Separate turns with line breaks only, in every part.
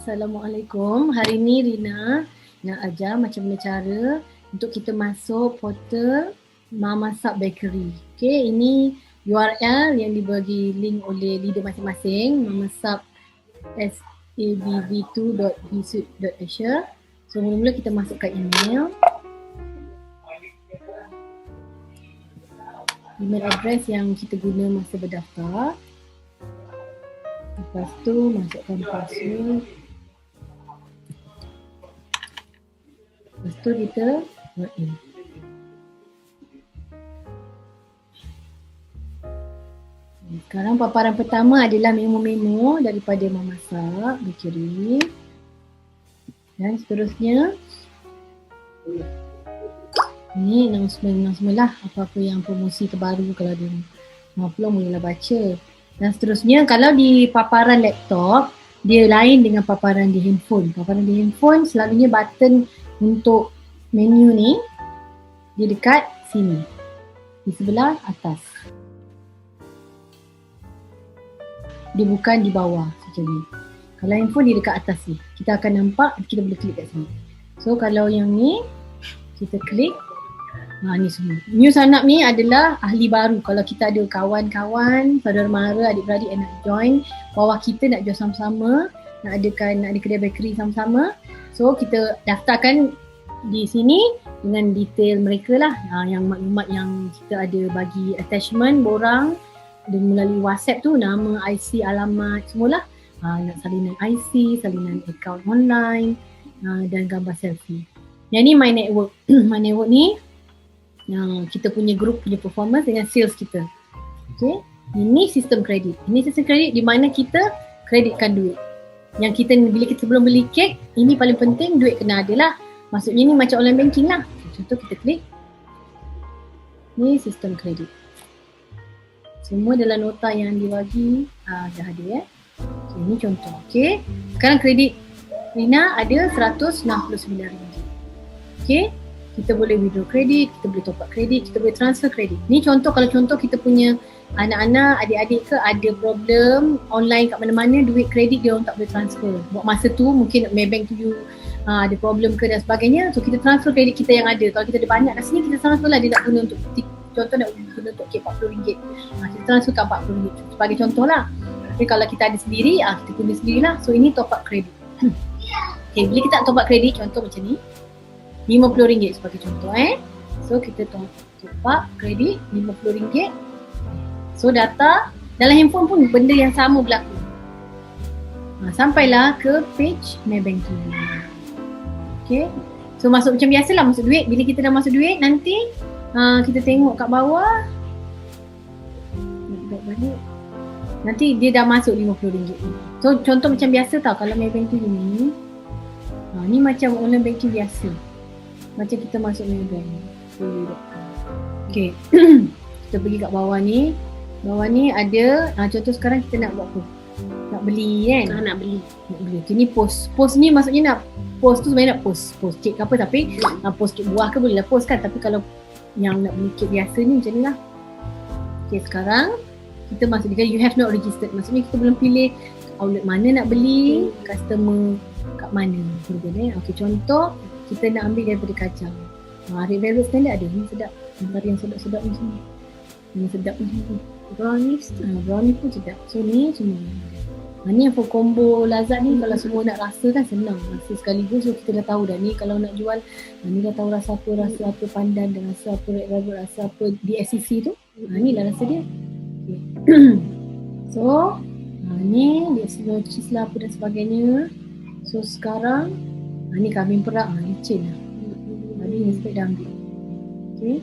Assalamualaikum. Hari ni Rina nak ajar macam mana cara untuk kita masuk portal Mama Sub Bakery. Okay, ini URL yang dibagi link oleh leader masing-masing, mamasub.sabv2.bsuit.asia. So mula-mula kita masukkan email address yang kita guna masa berdaftar. Lepas tu masukkan password. Lepas tu kita login. Sekarang paparan pertama adalah memo-memo daripada Mama Sub Bakery. Dan seterusnya ni announcement lah, apa-apa yang promosi terbaru kalau ada peluang mulalah baca. Dan seterusnya kalau di paparan laptop dia lain dengan paparan di handphone. Paparan di handphone selalunya button untuk menu ni dia dekat sini di sebelah atas. Dia bukan di bawah macam ni. Kalau handphone dia dekat atas ni. Kita akan nampak, kita boleh klik kat sini. So kalau yang ni kita klik, ni semua. New sign up ni adalah ahli baru. Kalau kita ada kawan-kawan, saudara mara, adik-beradik yang nak join, bawah kita nak join sama-sama, nak ada kedai bakery sama-sama. So kita daftarkan di sini dengan detail mereka lah, yang maklumat yang kita ada bagi attachment borang dan melalui WhatsApp tu, nama, IC, alamat semualah. Nak salinan IC, salinan account online dan gambar selfie. Yang ni My Network. My Network ni kita punya group punya performance dengan sales kita. Okay. Ini sistem kredit. Ini sistem kredit di mana kita kreditkan duit. Yang kita bila kita sebelum beli kek, ini paling penting duit kena ada lah. Maksudnya ni macam online banking lah. Contoh kita klik. Ni sistem kredit. Semua dalam nota yang dibagi dah ada ya. Okay, ini contoh. Okay. Sekarang kredit Rina ada RM169. Okay. Kita boleh withdraw kredit, kita boleh top up kredit, kita boleh transfer kredit. Ni contoh, kalau contoh kita punya anak-anak, adik-adik ke ada problem online kat mana-mana, duit kredit dia orang tak boleh transfer. Buat masa tu mungkin Maybank tu ada problem ke dan sebagainya. So kita transfer kredit kita yang ada. Kalau kita ada banyak kat sini, kita transfer lah. Dia nak guna untuk, contoh nak guna untuk kek RM40. Kita transfer kat RM40 sebagai contoh lah. Okay, kalau kita ada sendiri, kita guna sendirilah. So ini top up kredit. Okay, bila kita top up kredit, contoh macam ni, RM50 sebagai contoh So kita top up kredit RM50. So data dalam handphone pun benda yang sama berlaku. Sampailah ke page Maybank tu. Okay. So masuk macam biasalah, masuk duit. Bila kita dah masuk duit, nanti kita tengok kat bawah. Balik. Nanti dia dah masuk RM50. So contoh macam biasa tau, kalau Maybank tu ni. Ni macam online banking biasa. Macam kita masuk Maybank. Okay. Kita pergi kat bawah ni. Bawah ni ada, contoh sekarang kita nak buat apa? Nak beli kan? Nak beli. Okay, ni post. Post ni maksudnya nak post tu sebenarnya nak post kek ke apa, tapi post kek buah ke boleh lah post kan. Tapi kalau yang nak beli kek biasa ni macam ni lah. Okay, sekarang kita masuk dia, you have not registered. Maksudnya kita belum pilih outlet mana nak beli, customer kat mana. Okay, contoh kita nak ambil daripada kacang. Red Velvet Standard ada. Ni sedap. Antara yang sedap-sedap ni semua. Ni sedap ni semua. Brownies pun sedap. So ni semua. Ni yang for combo Lazat ni, kalau semua nak rasa kan senang. Rasa sekaligus, so kita dah tahu dah ni kalau nak jual. Ni dah tahu rasa apa pandan dan rasa apa Red Velvet, rasa apa DSCC tu. Ni lah rasa dia. Okay. So ni dia cheese lah apa dan sebagainya. So sekarang ni kambing perak, licin lah. Tadi ni sebab dah ambil. Okay.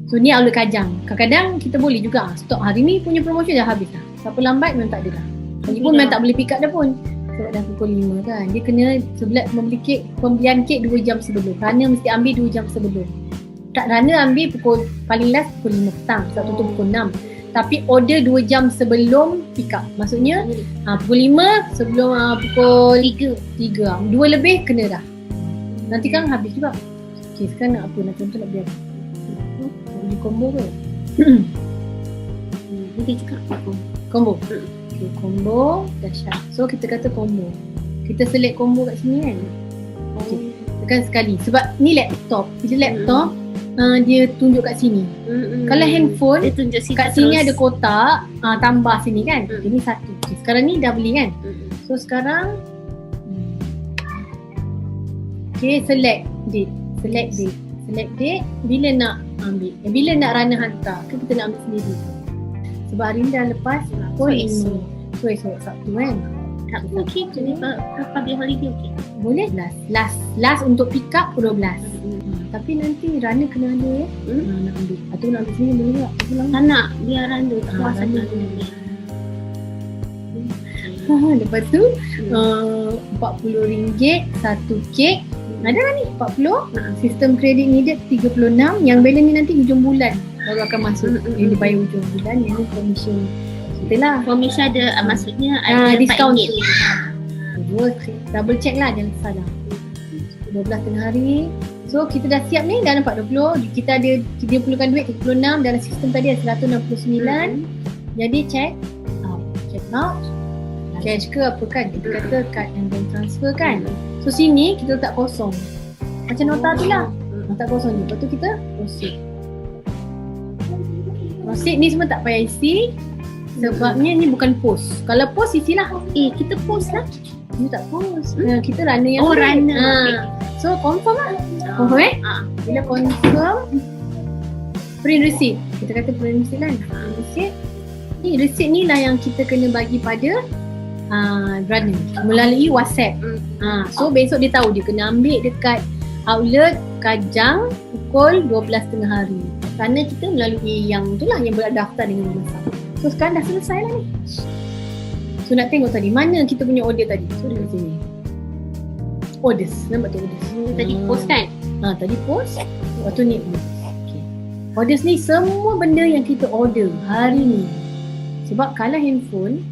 So ni outlet kajang. Kadang-kadang kita boleh juga stok hari ni punya promotion dah habis dah. Siapa lambat memang tak ada dah. Lagipun memang tak boleh pick up dah pun. Sebab dah pukul 5 kan. Dia kena sebelah pembelian kek 2 jam sebelum. Runner mesti ambil 2 jam sebelum. Tak, runner ambil paling last pukul 5 petang. Sebab tutup pukul 6. Tapi order 2 jam sebelum pick up. Maksudnya pukul 5 sebelum pukul 3. 2 lebih kena dah. Nanti kan habis juga. Okay, sekarang nak apa? Nak contoh nak beli apa? Nak beli combo ke?
Nanti cakap
combo. Okay, combo dahsyat. So kita kata combo. Kita select combo kat sini kan. Okay. Tekan sekali. Sebab ni laptop. Bila laptop dia tunjuk kat sini. Kalau handphone
dia tunjuk
kat sini ada kotak, tambah sini kan. Ini satu. Okay, sekarang ni dah beli kan. So sekarang okay, select date. Select date bila nak ambil. Bila nak Rana hantar ke kita nak ambil sendiri. Sebab hari ni dah lepas. So esok Sabtu kan.
Sabtu okey tu ni public holiday okey.
Boleh last untuk pick up 12. Tapi nanti Rana kena ada nak ambil. Atau nak ambil sini boleh tak?
Tak nak, biar Rana tak puas ada.
Lepas tu RM40 satu kek. Ada kan ni 40. Sistem kredit needed 36. Yang balance ni nanti hujung bulan baru akan masuk. Yang dibayar hujung bulan. Yang ni commission kita lah.
Commission ada maksudnya ada
discount.
RM4.
Double check lah, jangan salah. 12 tengah hari. So kita dah siap ni, dah nampak 20. Kita ada, dia perlukan duit 36. Dalam sistem tadi ada 169. Jadi check out. Cash ke apa kan, kita kata card and bank transfer kan. So sini kita letak kosong. Macam nota tu lah. Letak kosong ni. Lepas tu kita proceed ni semua tak payah isi. Sebabnya ni bukan post. Kalau post isilah.
Kita post lah.
Ni tak post. Kita Rana yang
Rana.
So confirm lah. Confirm Bila confirm, print receipt. Kita kata print receipt kan. Receipt. Ni receipt ni lah yang kita kena bagi pada Rana melalui WhatsApp. So besok dia tahu dia kena ambil dekat outlet Kajang pukul 12.30 hari. Kerana kita melalui yang tu lah, yang berdaftar dengan WhatsApp. So sekarang dah selesai lah ni. So nak tengok tadi mana kita punya order tadi. So di sini orders, nampak tu orders.
Tadi post kan?
Tadi post. Lepas tu ni okay. Orders ni semua benda yang kita order hari ni. Sebab kalau handphone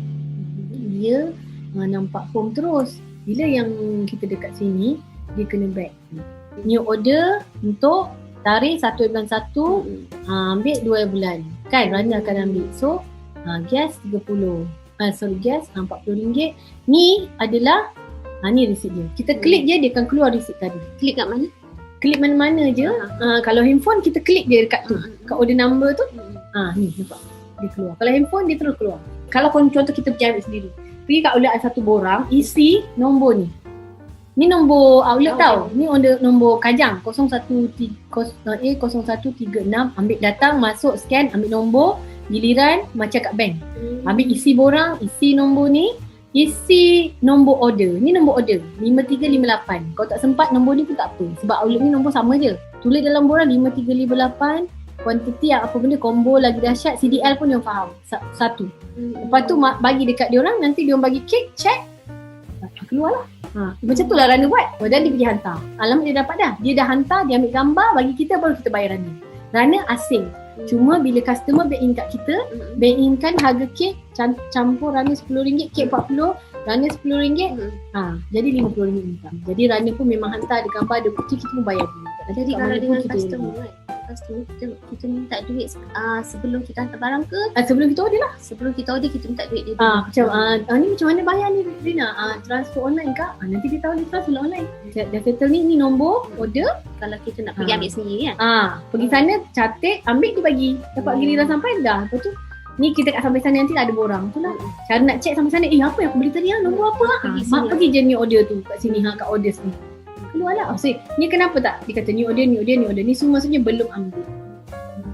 dia nampak form terus. Bila yang kita dekat sini, dia kena back. New order untuk tarikh 1 bulan 1, ambil 2 bulan. Kan Rana akan ambil. So gas 30. Gas RM40. Ni adalah ni receipt dia. Kita klik je, dia akan keluar receipt tadi.
Klik kat mana?
Klik mana-mana je. Kalau handphone kita klik je dekat tu. Kat order number tu. Ni nampak. Dia keluar. Kalau handphone dia terus keluar. Kalau contoh kita pergi ambil sendiri. Pergi kat outlet ada satu borang, isi nombor ni. Ni nombor outlet tau. Ni nombor Kajang 0136. Ambil datang, masuk, scan, ambil nombor. Giliran macam kat bank. Ambil isi borang, isi nombor ni. Isi nombor order. Ni nombor order 5358. Kalau tak sempat nombor ni pun tak apa. Sebab outlet ni nombor sama je. Tulis dalam borang 5358. Kuantiti apa benda, combo lagi dahsyat, CDL pun dia faham. Satu. Lepas tu bagi dekat dia orang, nanti dia orang bagi kek, check. Keluar lah. Macam tu lah Rana buat. Dan dia pergi hantar. Alamat dia dapat dah. Dia dah hantar, dia ambil gambar, bagi kita, baru kita bayar Rana. Rana asing. Cuma bila customer bank in kat kita, bank in kan harga kek campur Rana RM10, kek RM40, Rana RM10. Jadi RM50 minta. Jadi Rana pun memang hantar, ada gambar, ada bukti, kita pun bayar dulu.
Jadi kalau dengan customer kan, kita minta duit sebelum kita hantar barang ke?
Sebelum kita order lah.
Sebelum kita order kita minta duit dia
dulu. Ni macam mana bayar ni Rina? Transfer online ke? Nanti dia tahu dia transfer online. Dah settle ni nombor order.
Kalau kita nak pergi ambil sendiri kan?
Pergi sana, catat, ambil dia bagi. Dapat giliran sampai dah. Lepas tu ni kita kat sampai sana nanti lah ada borang. Tu lah. Cara nak check sampai sana, apa yang aku beli tadi nombor apa? Mak pergi je ni order tu kat sini kat order sini. Keluar lah. So, ni kenapa tak? Dia kata ni order. Ni semua maksudnya belum ambil.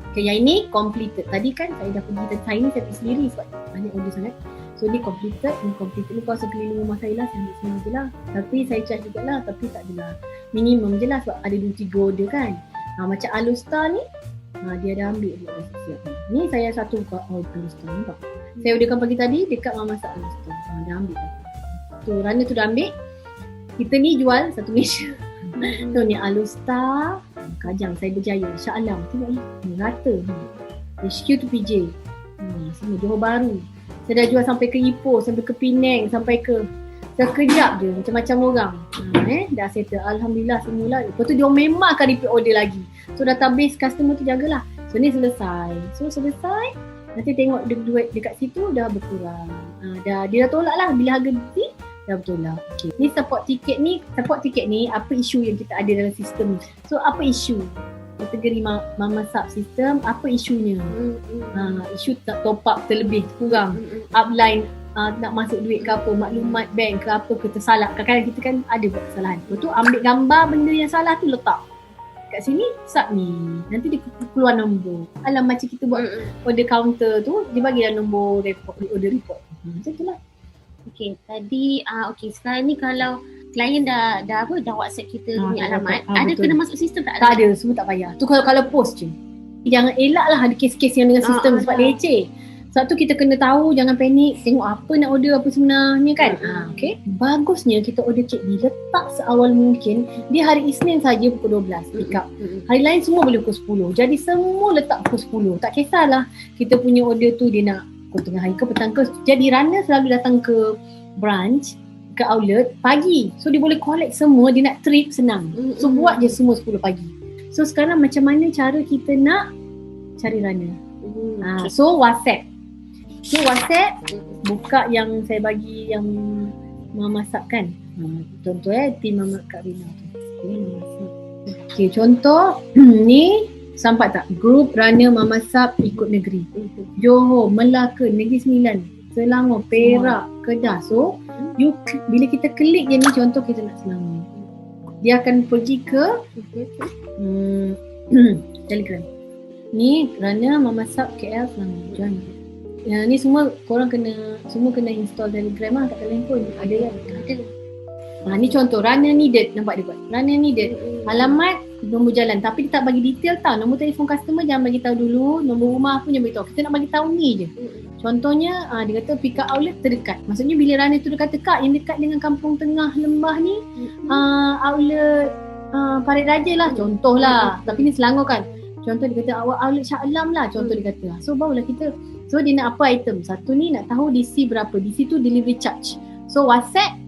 Okay, yang ini completed. Tadi kan saya dah pergi, saya ni saya pergi sendiri sebab banyak order sangat. So ni completed. Ni kuasa keliling rumah saya lah, saya ambil sendiri je lah. Tapi saya charge juga lah, tapi tak adalah minimum je lah sebab ada 2-3 order kan. Macam Alustar ni, dia dah ambil dia dah siap. Ni saya satu Alustar nampak. Saya orderkan pagi tadi dekat Mama Masak Alustar. Dah ambil dah. So Rana tu dah ambil. Kita ni jual satu Malaysia. So ni Alustar, Kajang, saya Berjaya, Shah Alam. Tengok ni rata. HQ tu PJ. Semua Johor Bahru. Saya dah jual sampai ke Ipoh, sampai ke Penang, sampai ke sekejap je macam-macam orang. Dah settle. Alhamdulillah semula. Lepas tu dia memang akan repeat order lagi. So database customer tu jagalah. So ni selesai. So selesai. Nanti tengok duit dekat situ dah berkurang. Dia dah tolak lah bila harga ni dah bertolak. Okay. Ni support tiket ni apa isu yang kita ada dalam sistem. So apa isu? Kategori Mama Sub sistem, apa isunya? Isu tak top up terlebih, kurang. Upline nak masuk duit ke apa, maklumat bank ke apa ke tersalah. Kadang-kadang kita kan ada buat kesalahan. Lepas tu ambil gambar benda yang salah tu letak kat sini, submit. Nanti dia keluar nombor. Alam macam kita buat order counter tu, dia bagilah nombor order report. Macam tu lah.
Okay, tadi sekarang ni kalau klien dah WhatsApp kita punya alamat, ada
betul.
kena masuk sistem tak?
Tak ada, semua tak payah. Tu kalau post je. Jangan elak lah ada kes-kes yang dengan sistem sebab leceh. Sebab tu kita kena tahu, jangan panik, tengok apa nak order apa sebenarnya kan. Okay. Bagusnya kita order kek ni letak seawal mungkin. Dia hari Isnin saja pukul 12 pick up. Hari lain semua boleh pukul 10. Jadi semua letak pukul 10. Tak kisahlah kita punya order tu dia nak pukul tengah hari ke petang ke. Jadi runner selalu datang ke branch, ke outlet pagi. So dia boleh collect semua, dia nak trip senang. So buat je semua 10 pagi. So sekarang macam mana cara kita nak cari runner? So WhatsApp. So WhatsApp buka yang saya bagi yang Mama Sub kan. Contoh tim Mama Kak Rina tu. Okay, contoh ni sampai tak? Grup runner Mama Sub ikut negeri. Johor, Melaka, Negeri Sembilan, Selangor, Perak, Kedah. So bila kita klik je ni, contoh kita nak Selangor, dia akan pergi ke Telegram. Ni runner Mama Sub KL Selangor. Join. Ni semua korang kena install Telegram lah kat telefon. Ada kan? Ada. Ni contoh runner needed, nampak dia buat. Runner needed. Alamat, nombor jalan, tapi dia tak bagi detail tau. Nombor telefon customer jangan bagi tahu dulu, nombor rumah pun jangan bagi tahu. Kita nak bagi tahu ni je. Contohnya dia kata pick up outlet terdekat. Maksudnya bila runner tu dekat yang dekat dengan Kampung Tengah Lembah ni, outlet Parit Raja lah, contoh lah. Tapi ni Selangor kan. Contoh dia kata awak outlet Shah Alam lah, contoh dia kata. So barulah kita, so dia nak apa item. Satu ni nak tahu DC berapa. DC tu delivery charge. So WhatsApp,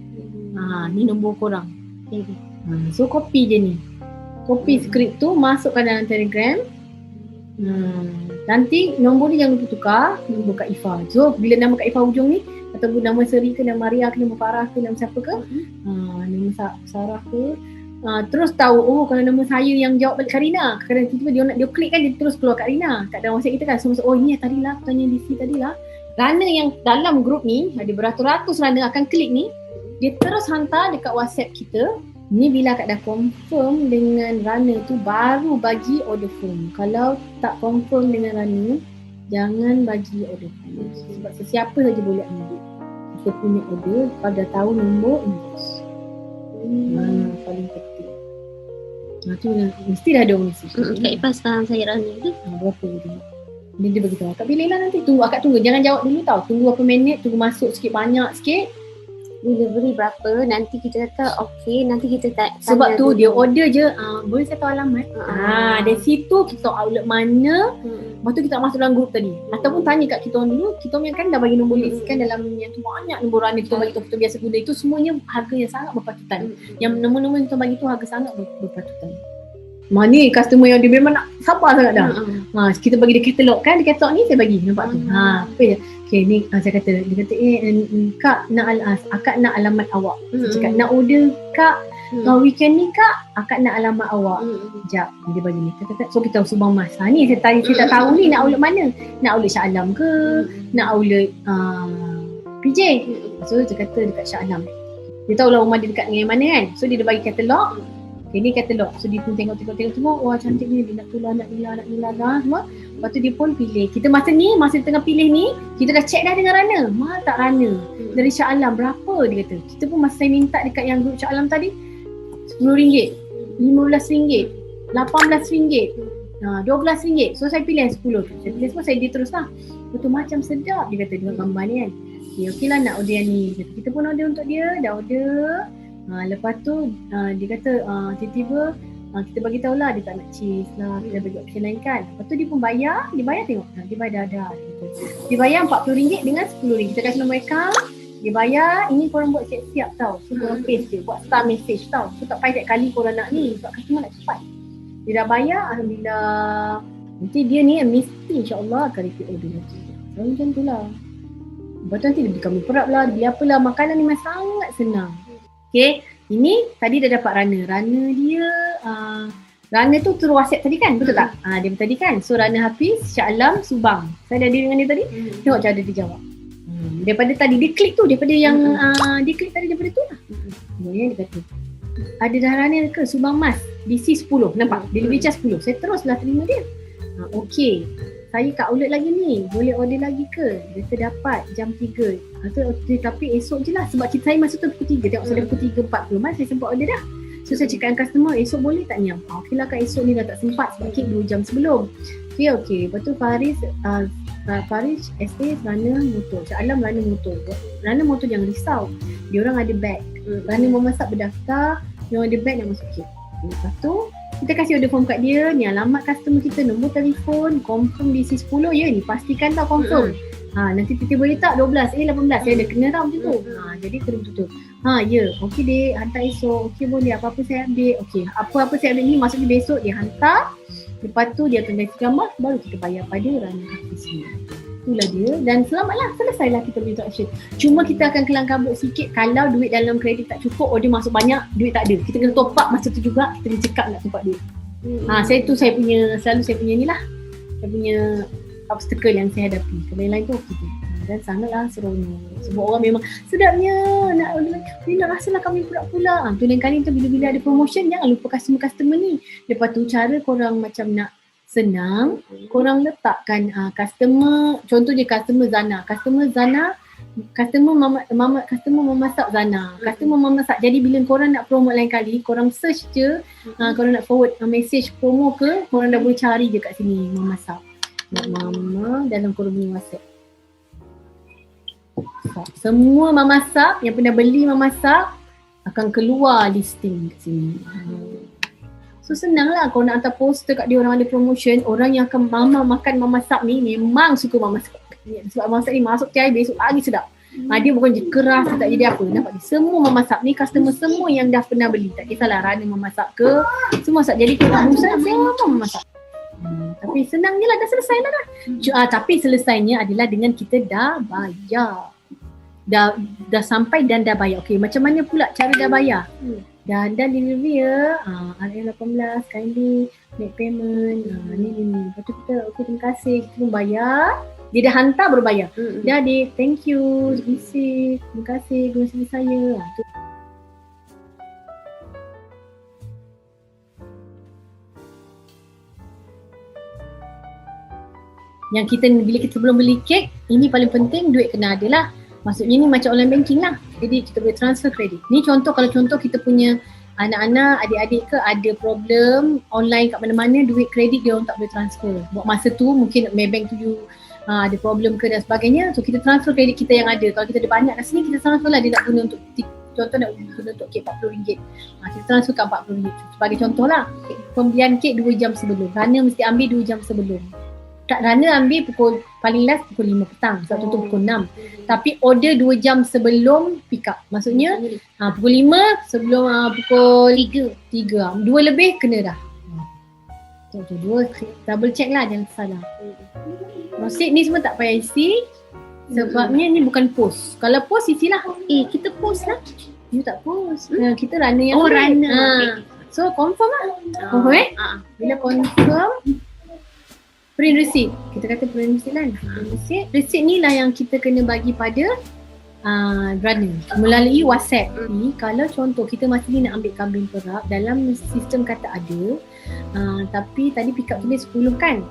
ni nombor korang. So copy je ni. Copy skrip tu, masukkan dalam Telegram. Nanti nombor ni jangan lupa tukar, nombor Kak Ifah. So bila nama Kak Ifah hujung ni, ataupun nama Seri ke, nama Maria ke, nama Farah ke, nama siapa ke, nama Sarah ke, terus tahu, kalau nama saya yang jawab balik Karina. Kadang tiba-tiba dia klik kan, dia terus keluar Karina kat dalam WhatsApp kita kan. So ini tadi lah, aku tanya DC tadi lah. Runner yang dalam grup ni, ada beratus-ratus runner akan klik ni, dia terus hantar dekat WhatsApp kita. Ni bila akak dah confirm dengan runner tu, baru bagi order form. Kalau tak confirm dengan runner, jangan bagi order form. Sebab sesiapa saja boleh ambil. Kita punya order, kalau dah tahu nombor invoice. Paling penting. Tu mesti dah ada orang message.
Kak Ifah sekarang saya runner tu.
Berapa dia? Dia beritahu. Akak pilih lah nanti. Akak tunggu. Jangan jawab dulu tau. Tunggu berapa minit. Tunggu masuk sikit, banyak sikit.
Delivery berapa, nanti kita kata okay, nanti kita tanya.
Sebab tu dia order je, boleh saya tahu alamat? Dari situ kita tahu outlet mana. Lepas tu kita masuk dalam grup tadi. Ataupun tanya kat kita orang dulu, kita orang kan dah bagi nombor list kan, dalam yang tu banyak nombor runner kita bagi tu, kita biasa guna. Itu semuanya harga yang sangat berpatutan. Yang nombor-nombor yang kita bagi tu harga sangat berpatutan. Mana customer yang dia memang nak sabar sangat dah. Kita bagi dia katalog kan, dia katalog ni saya bagi, nampak tu. Apa je. Okay, ni saya kata, dia kata Kak nak akak nak alamat awak. Saya cakap nak order Kak, weekend ni Kak, akak nak alamat awak. Sekejap, dia bagi ni. So kita subang mas. Ni saya tak tahu ni nak outlet mana. Nak outlet Shah Alam ke, nak outlet PJ. So dia kata dekat Shah Alam. Dia tahulah rumah dia dekat dengan yang mana kan. So dia bagi katalog. Okay, ni katalog. So dia pun tengok. Wah cantik ni, dia nak tular, nak nila semua. Lepas tu dia pun pilih. Kita masa tengah pilih ni, kita dah check dah dengan runner. Tak runner. Dari Shah Alam berapa dia kata. Kita pun masa saya minta dekat yang grup Shah Alam tadi, RM10, RM15, RM18, RM12. So saya pilih yang 10 tu. Saya pilih semua, saya dia terus lah. Betul macam sedap dia kata dengan gambar ni kan. Okay lah nak order yang ni. Kita pun order untuk dia, dah order. Lepas tu dia kata tiba-tiba kita bagi tahu lah dia tak nak cheese lah, kita bagi option lain kan. Lepas tu dia pun bayar, tengok dia bayar dah dia bayar RM40 dengan RM10. Kita kasih nombor account, dia bayar. Ini korang buat siap-siap tau. So korang paste je, buat star message tau. So tak payah tiap kali korang nak ni, sebab customer nak cepat. Dia dah bayar, alhamdulillah. Nanti dia ni mesti insyaAllah akan repeat order lagi. Selalu macam tu lah. Lepas tu nanti dia beli kami perap lah, dia beli apalah. Makanan ni memang sangat senang. Okay, ini tadi dah dapat runner. Runner dia, runner tu turun WhatsApp tadi kan, betul tak? Dia tadi kan. So runner Hafiz, Shah Alam, Subang. Saya dah deal dengan dia tadi. Tengok cara dia jawab. Daripada tadi dia klik tu, daripada yang dia klik tadi daripada tu lah. Dia kata, ada dah runner ke Subang Mas? DC 10, nampak? Delivery charge 10. Saya teruslah terima dia. Okay, saya kat outlet lagi ni, boleh order lagi ke? Dia kata dapat jam 3. Tapi esok je lah, sebab saya masa tu pukul 3. Tengok saya dah pukul 3.40, mas saya sempat order dah. So saya cakap dengan customer, esok boleh tak ni? Okey lah, kat esok ni dah tak sempat sebab kek 2 jam sebelum. Okay. Lepas tu Faris SA runner motor, Shah Alam runner motor. Runner motor jangan risau, dia orang ada bag. Runner memasak berdaftar, dia orang ada bag nak masuk kek. Lepas tu kita kasih order form kat dia, ni alamat customer kita, nombor telefon, confirm DC 10 ya ni, pastikan tak confirm. Nanti tiba-tiba boleh tak 12, 18, saya dah kena tau macam tu. Jadi kena betul-betul. Ya, okey dek, hantar esok. Okey boleh, apa-apa saya update. Okey, apa-apa saya update ni maksudnya besok dia hantar. Lepas tu dia akan kasi gambar, baru kita bayar pada runner Hafiz ni. Itulah dia, dan selamatlah, selesailah kita punya transaction. Cuma kita akan kelang kabut sikit kalau duit dalam kredit tak cukup, order masuk banyak, duit tak ada. Kita kena top up masa tu juga, kita kena cekap nak top up duit. Saya punya ni lah. Saya punya obstacle yang saya hadapi. Kalau yang lain tu okey tu. Dan sangatlah seronok. Sebab orang memang sedapnya nak rasalah kami pula. Tu lain kali tu bila-bila ada promotion, jangan lupa customer ni. Lepas tu cara korang macam nak senang, korang letakkan customer, contoh je customer Zana, customer memasak Zana, customer memasak. Jadi bila korang nak promote lain kali, korang search je, korang nak forward message promo ke, korang dah boleh cari je kat sini memasak. Nak mama dalam korang punya WhatsApp. Semua memasak yang pernah beli memasak akan keluar listing kat sini. So senang lah kalau nak hantar poster kat dia orang ada promotion, orang yang akan makan memasak ni memang suka memasak. Sebab memasak ni masuk tiap besok lagi sedap. Dia bukan je keras, tak jadi apa. Nampak ni semua memasak ni, customer semua yang dah pernah beli. Tak kisahlah runner memasak ke, semua masak. Jadi kita usaha semua memasak. Tapi senang je lah, dah selesai lah dah. Tapi selesainya adalah dengan kita dah bayar. Dah sampai dan dah bayar. Okey, macam mana pula cara dah bayar? Dan delivery ya, RM18, kindly make payment, ni. Lepas tu kita, okey terima kasih, kita pun bayar. Dia dah hantar baru bayar. Dah dek, thank you, isi, terima kasih saya. Tu. Yang kita, bila kita belum beli kek, ini paling penting duit kena ada lah. Maksudnya ni macam online banking lah. Jadi kita boleh transfer kredit. Ni contoh, kalau contoh kita punya anak-anak, adik-adik ke ada problem online kat mana-mana, duit kredit dia orang tak boleh transfer. Buat masa tu mungkin Maybank tu ada problem ke dan sebagainya. So kita transfer kredit kita yang ada. Kalau kita ada banyak kat sini, kita transfer lah. Dia nak guna untuk, contoh nak guna untuk kek RM40. Kita transferkan RM40. Sebagai contoh lah, pembelian kek 2 jam sebelum. Runner mesti ambil 2 jam sebelum. Tak, runner ambil paling last pukul 5 petang. Sebab tu pukul 6. Tapi order 2 jam sebelum pick up. Maksudnya pukul 5 sebelum pukul 3. 2 lebih kena dah. Dua double check lah, jangan salah. Maksud ni semua tak payah isi. Sebabnya ni bukan post. Kalau post isilah.
Kita post lah.
You tak post. Kita runner yang
runner.
So confirm lah. Confirm bila confirm, print receipt. Kita kata print receipt kan. Receipt ni lah yang kita kena bagi pada runner melalui WhatsApp. Ni kalau contoh kita masih ni nak ambil kambing perap, dalam sistem kata ada, tapi tadi pick up tulis 10 kan.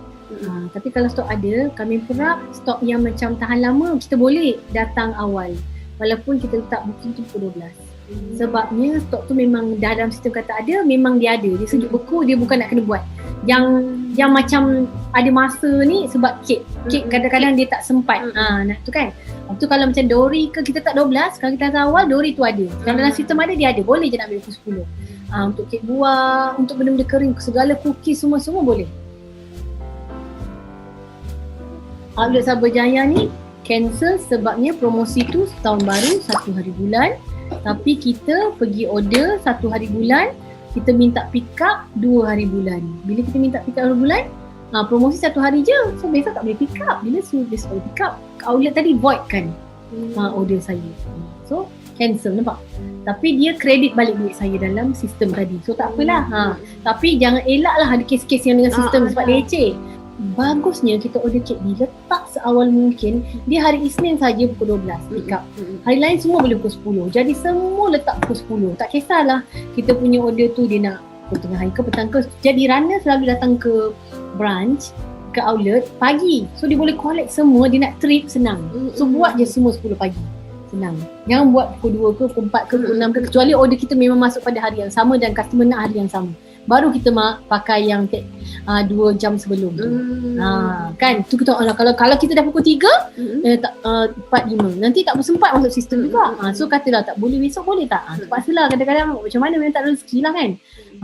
Tapi kalau stok ada, kambing perap, stok yang macam tahan lama, kita boleh datang awal. Walaupun kita letak booking tu pukul 12. Sebabnya stok tu memang dah dalam sistem kata ada, memang dia ada. Dia sejuk beku, dia bukan nak kena buat. Yang macam ada masa ni sebab kek kadang-kadang dia tak sempat. Nak tu kan. Lepas tu kalau macam dori ke kita tak 12, kalau kita tak awal dori tu ada. Kalau dalam sistem ada dia ada, boleh je nak ambil pukul 10. Untuk kek buah, untuk benda-benda kering, segala cookies semua boleh. Outlet Sabah Jaya ni cancel sebabnya promosi tu tahun baru 1 hari bulan. Tapi kita pergi order 1 hari bulan, kita minta pick up 2 hari bulan. Bila kita minta pick up 2 bulan, promosi 1 hari je. So besok tak boleh pick up. Bila suruh besok boleh pick up, outlet tadi void kan order saya. So cancel, nampak? Tapi dia kredit balik duit saya dalam sistem tadi. So tak apalah. Tapi jangan elaklah ada kes-kes yang dengan sistem sebab leceh. Bagusnya kita order kek ni letak seawal mungkin. Dia hari Isnin saja pukul 12 pick up. Hari lain semua boleh pukul 10. Jadi semua letak pukul 10. Tak kisahlah kita punya order tu dia nak pukul tengah hari ke petang ke. Jadi runner selalu datang ke branch, ke outlet pagi. So dia boleh collect semua, dia nak trip senang. So buat je semua 10 pagi. Senang. Jangan buat pukul 2 ke, pukul 4 ke, pukul 6 ke. Kecuali order kita memang masuk pada hari yang sama dan customer nak hari yang sama. Baru kita pakai yang 2 jam sebelum tu. Kan? Tu kita kalau kita dah pukul 3, 4, 5. Nanti tak bersempat masuk sistem juga. So katalah tak boleh besok, boleh tak? Terpaksalah kadang-kadang macam mana memang tak ada rezeki lah kan.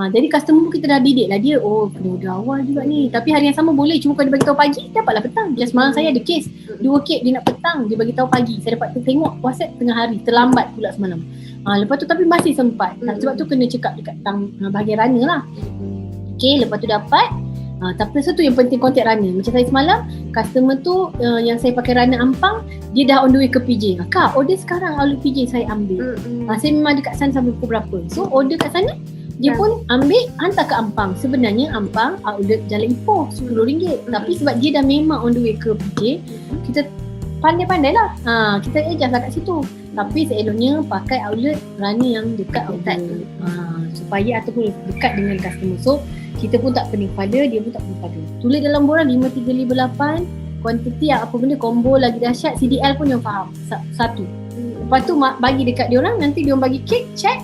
Jadi customer pun kita dah didik lah dia. Oh, kena order awal juga ni. Tapi hari yang sama boleh. Cuma kalau dia bagi tahu pagi, dapatlah petang. Just malam saya ada kes 2 kek dia nak petang, dia bagi tahu pagi. Saya dapat tengok WhatsApp tengah hari. Terlambat pula semalam. Lepas tu tapi masih sempat. Sebab tu kena cakap dekat bahagian runner lah. Okay, lepas tu dapat. Tapi satu yang penting contact runner. Macam saya semalam, customer tu yang saya pakai runner Ampang, dia dah on the way ke PJ. Kak, order sekarang outlet PJ saya ambil. Saya memang dekat sana sampai pukul berapa. So order kat sana, dia pun ambil, hantar ke Ampang. Sebenarnya Ampang outlet Jalan Ipoh RM10. Tapi sebab dia dah memang on the way ke PJ, kita pandai-pandai lah. Kita adjust lah kat situ. Tapi seeloknya pakai outlet runner yang dekat outlet. Supaya ataupun dekat dengan customer. So kita pun tak pening pada, dia pun tak pening pada. Tulis dalam borang 5358, kuantiti apa benda, combo lagi dahsyat, CDL pun yang faham. Satu. Lepas tu bagi dekat diorang, nanti diorang bagi kek, check,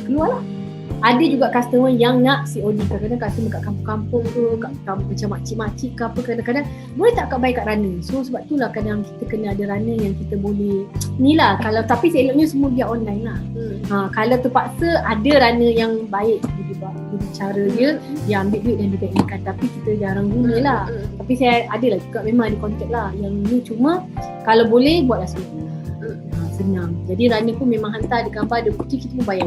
keluar lah. Ada juga customer yang nak COD. Kadang-kadang customer kat kampung-kampung ke, kat kampung macam makcik-makcik ke apa, kadang-kadang boleh tak Kak bayar kat runner. So sebab itulah kadang kita kena ada runner yang kita boleh ni lah. Kalau tapi seeloknya semua biar online lah. Kalau terpaksa ada runner yang baik dia cara dia ambil duit dan dia baikkan. Tapi kita jarang guna lah. Tapi saya ada lah juga, memang ada contact lah yang ni. Cuma kalau boleh buatlah semua. Senang. Jadi runner pun memang hantar ada gambar, ada bukti, kita pun bayar.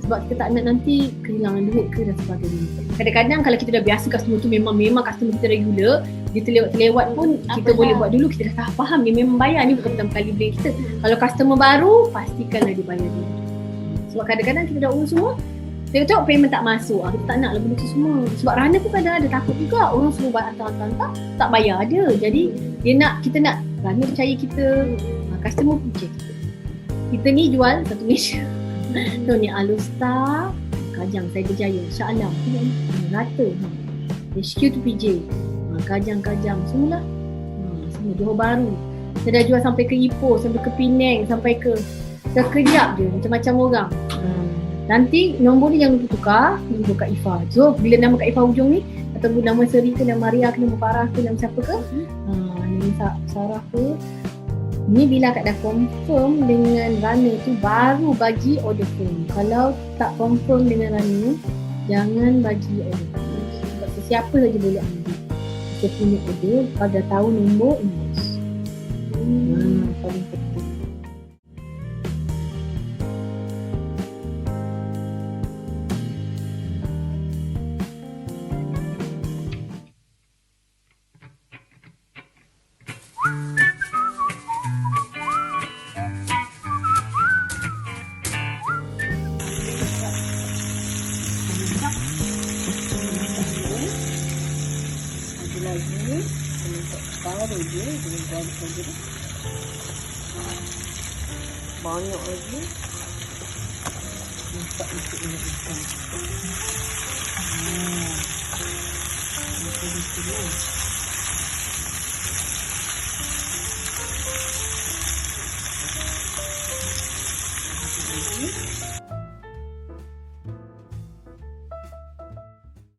Sebab kita tak nak nanti kehilangan duit ke dan sebagainya. Kadang-kadang kalau kita dah biasa customer tu memang customer kita regular, dia terlewat pun kita boleh buat dulu, kita dah faham dia memang bayar, ni bukan pertama kali beli kita. Kalau customer baru, pastikanlah dia bayar dulu. Sebab kadang-kadang kita dah urus semua, tengok payment tak masuk, kita tak nak lah benda tu semua. Sebab runner pun kadang ada takut juga, orang suruh hantar, tak bayar ada. Jadi kita nak runner percaya kita, customer pun percaya kita. Kita ni jual satu Malaysia. So ni Alustar, Kajang, Saya Berjaya, Shah Alam, rata. HQ tu PJ, Kajang, semualah. Semua Johor Bahru. Saya dah jual sampai ke Ipoh, sampai ke Penang, sampai ke sekejap je, macam-macam orang. Nanti nombor ni jangan lupa tukar, nombor Kak Ifah. So bila nama Kak Ifah hujung ni, ataupun nama Seri ke, nama Maria ke, nama Farah ke, nama siapa ke, nama Sarah ke, ni bila Kak dah confirm dengan runner tu baru bagi order form. Kalau tak confirm dengan runner, jangan bagi order form. Sebab siapa saja boleh ambil. Kita punya order kalau dah tahu nombor invoice. Paling penting. Banyak lagi. Minta untuk ini ikan.